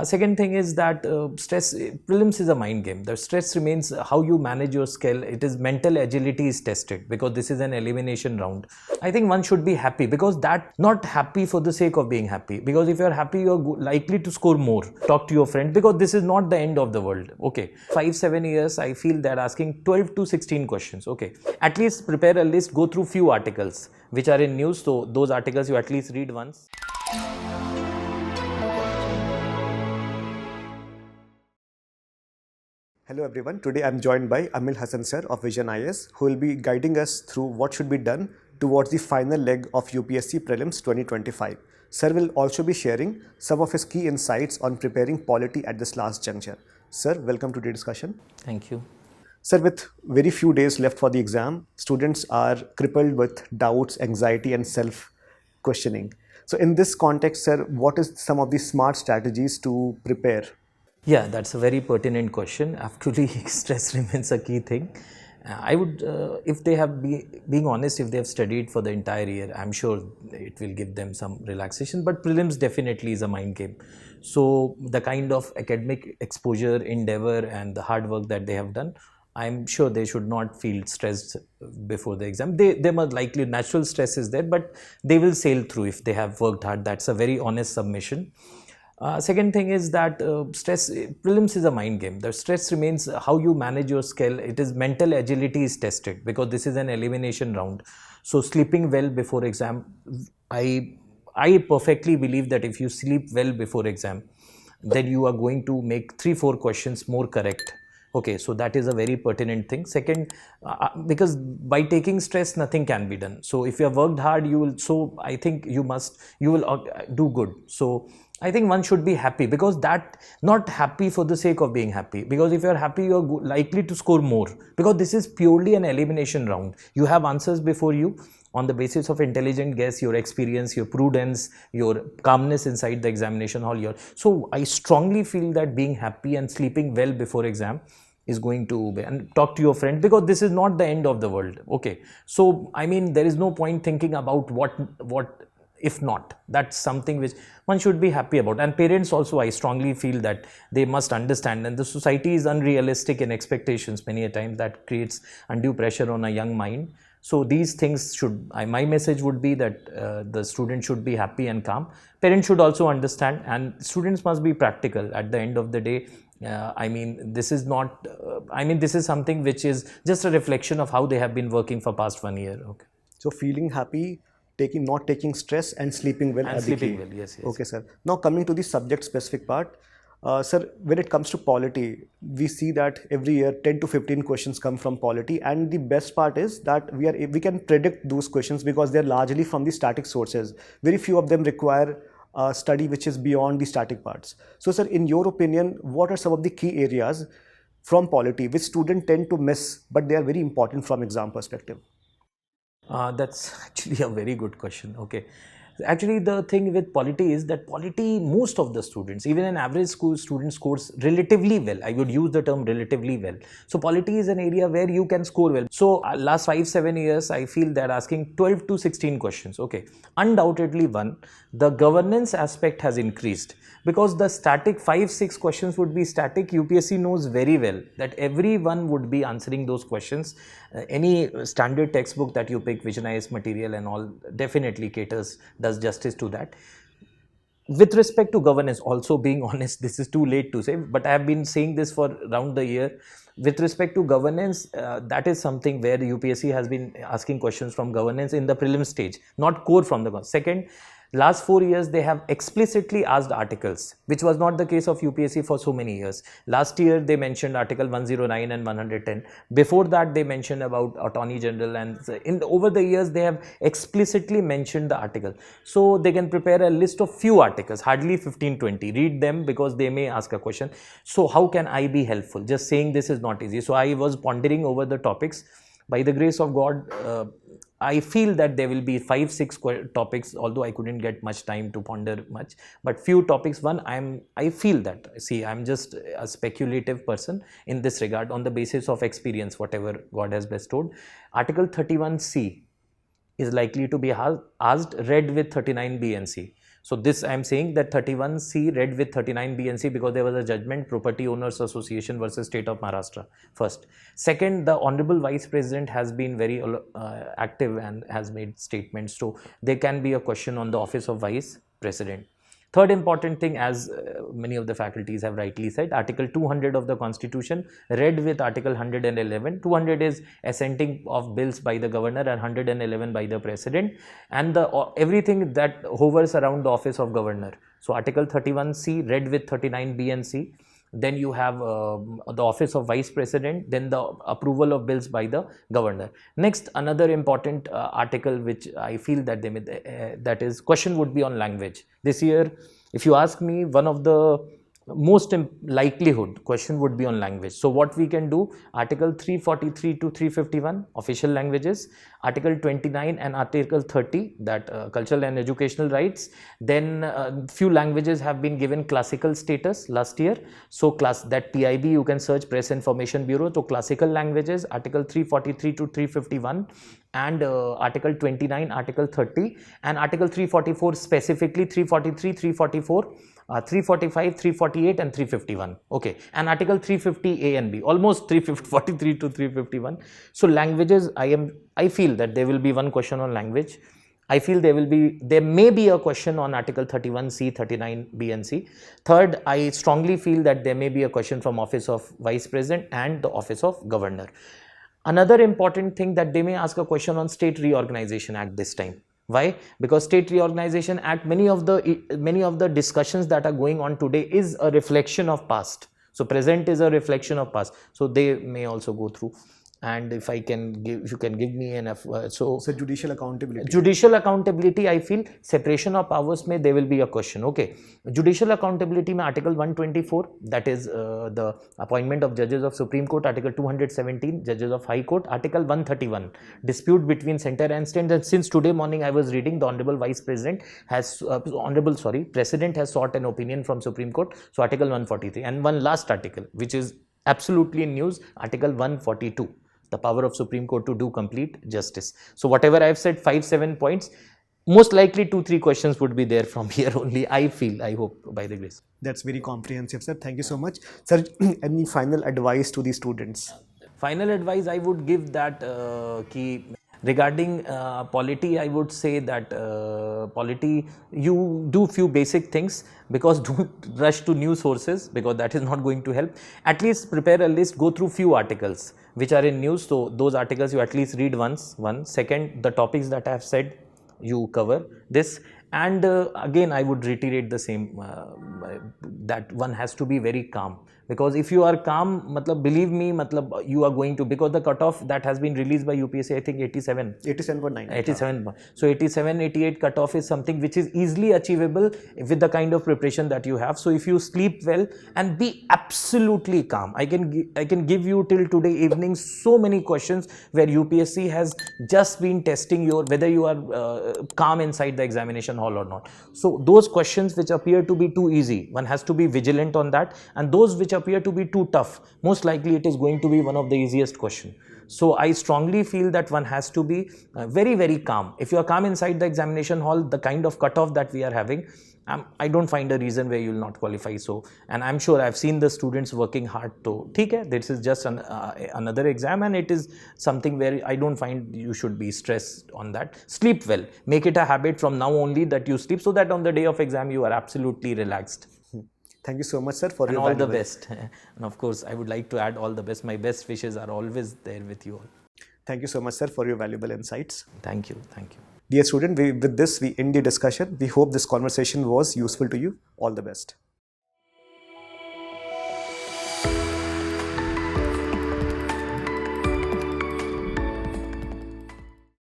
Second thing is that stress, prelims is a mind game. The stress remains how you manage your skill. It is mental agility is tested because this is an elimination round. I think one should be happy because that not happy for the sake of being happy. Because if you're happy, you're likely to score more. Talk to your friend because this is not the end of the world. Okay, 5-7 years, I feel that asking 12 to 16 questions. Okay, at least prepare a list, go through few articles which are in news. So those articles you at least read once. Hello everyone, today I am joined by Amil Hasan Sir of VisionIAS, who will be guiding us through what should be done towards the final leg of UPSC Prelims 2025. Sir will also be sharing some of his key insights on preparing polity at this last juncture. Sir, welcome to the discussion. Thank you. Sir, with very few days left for the exam, students are crippled with doubts, anxiety and self-questioning. So in this context, sir, what is some of the smart strategies to prepare? Yeah, that's a very pertinent question. Actually, stress remains a key thing. I would, if they have being honest, if they have studied for the entire year, I'm sure it will give them some relaxation. But prelims definitely is a mind game. So the kind of academic exposure, endeavor, and the hard work that they have done, I'm sure they should not feel stressed before the exam. They must likely natural stress is there, but they will sail through if they have worked hard. That's a very honest submission. Second thing is that stress, prelims is a mind game. The stress remains how you manage your skill. It is mental agility is tested because this is an elimination round. So sleeping well before exam, I perfectly believe that if you sleep well before exam, then you are going to make 3-4 questions more correct. Okay, so that is a very pertinent thing. Second, because by taking stress, nothing can be done. So if you have worked hard, you will. So I think you will do good. So I think one should be happy because that not happy for the sake of being happy. Because if you're happy, you're likely to score more. Because this is purely an elimination round. You have answers before you on the basis of intelligent guess, your experience, your prudence, your calmness inside the examination hall. So I strongly feel that being happy and sleeping well before exam is going to be, and talk to your friend because this is not the end of the world. Okay, so I mean there is no point thinking about what if not. That's something which one should be happy about. And parents also, I strongly feel that they must understand, and the society is unrealistic in expectations many a time that creates undue pressure on a young mind. So these things should, my message would be that the student should be happy and calm. Parents should also understand, and students must be practical at the end of the day. I mean, this is not, this is something which is just a reflection of how they have been working for past 1 year. Okay. So feeling happy, not taking stress and sleeping well. And sleeping well, yes. Okay, sir. Now coming to the subject specific part, sir, when it comes to polity, we see that every year 10 to 15 questions come from polity, and the best part is that we can predict those questions because they're largely from the static sources. Very few of them require study which is beyond the static parts. So sir, in your opinion, what are some of the key areas from polity which students tend to miss but they are very important from exam perspective? That's actually a very good question. Okay. Actually, the thing with polity is that polity, most of the students, even an average school student scores relatively well. I would use the term relatively well. So polity is an area where you can score well. So last 5-7 years, I feel that asking 12 to 16 questions. Okay. Undoubtedly one, the governance aspect has increased because the static 5-6 questions would be static. UPSC knows very well that everyone would be answering those questions. Any standard textbook that you pick, VisionIAS material and all, definitely does justice to that. With respect to governance, also being honest, this is too late to say, but I have been saying this for around the year. With respect to governance, that is something where UPSC has been asking questions from governance in the prelim stage, not core from the governance. Second, last 4 years they have explicitly asked articles, which was not the case of UPSC for so many years. Last year they mentioned article 109 and 110. Before that they mentioned about attorney general, and over the years they have explicitly mentioned the article. So they can prepare a list of few articles, hardly 15-20. Read them because they may ask a question. So how can I be helpful? Just saying this is not easy. So I was pondering over the topics. By the grace of God, I feel that there will be 5-6 topics, although I couldn't get much time to ponder much, but few topics. One, I feel that, see, I'm just a speculative person in this regard on the basis of experience, whatever God has bestowed. Article 31C is likely to be asked, read with 39B and C. So this I am saying that 31C read with 39B and C because there was a judgment, Property Owners Association versus State of Maharashtra first. Second, the Honorable Vice President has been very active and has made statements. So there can be a question on the Office of Vice President. Third important thing, as many of the faculties have rightly said, Article 200 of the Constitution read with Article 111. 200 is assenting of bills by the governor and 111 by the president, and everything that hovers around the office of governor. So Article 31C read with 39B and C. Then you have the office of vice president, then the approval of bills by the governor. Next, another important article which I feel that they may, that is question would be on language. This year, if you ask me, one of the most likelihood question would be on language. So what we can do, Article 343 to 351 official languages, Article 29 and Article 30 that cultural and educational rights. Then few languages have been given classical status last year. So that PIB you can search, Press Information Bureau. So classical languages, Article 343 to 351 and Article 29, Article 30 and Article 344 specifically 343, 344. 345, 348 and 351. Okay, and Article 350 A and B, almost 343 to 351. So languages, I feel that there will be one question on language. I feel there may be a question on Article 31C, 39B and C. Third, I strongly feel that there may be a question from Office of Vice President and the Office of Governor. Another important thing that they may ask a question on State Reorganization Act this time. Why? Because State Reorganization Act, many of the discussions that are going on today is a reflection of past. So present is a reflection of past. So they may also go through. And if you can give me enough, so judicial accountability. Judicial accountability, I feel separation of powers may there will be a question. Okay, judicial accountability में Article 124, that is the appointment of judges of Supreme Court, Article 217 judges of High Court, Article 131 dispute between center and state. And since today morning I was reading, the Honorable Vice President has President has sought an opinion from Supreme Court. So Article 143 and one last article which is absolutely in news, Article 142. The power of Supreme Court to do complete justice. So whatever I have said, 5-7 points, most likely 2-3 questions would be there from here only. I hope by the grace. That's very comprehensive, sir. Thank you so much, sir. Any final advice to the students? Final advice I would give that regarding polity, I would say that polity, you do few basic things, because don't rush to new sources, because that is not going to help. At least prepare a list, go through few articles which are in news. So those articles you at least read once. Second, the topics that I have said, you cover this. And again, I would reiterate the same, that one has to be very calm. Because if you are calm, believe me, you are going to, because the cutoff that has been released by UPSC, I think 87.9. 87. So 87, 88 cutoff is something which is easily achievable with the kind of preparation that you have. So if you sleep well and be absolutely calm, I can give you till today evening so many questions where UPSC has just been testing whether you are calm inside the examination hall or not. So those questions which appear to be too easy, one has to be vigilant on that, and those which appear to be too tough, most likely it is going to be one of the easiest question. So I strongly feel that one has to be very, very calm. If you are calm inside the examination hall, the kind of cutoff that we are having, I don't find a reason where you will not qualify. So, and I'm sure I've seen the students working hard to, this is just another exam, and it is something where I don't find you should be stressed on that. Sleep well. Make it a habit from now only that you sleep, so that on the day of exam you are absolutely relaxed. Thank you so much, sir, for and your all the best. And of course, I would like to add all the best. My best wishes are always there with you all. Thank you so much, sir, for your valuable insights. Thank you. Thank you. Dear student, with this we end the discussion. We hope this conversation was useful to you. All the best.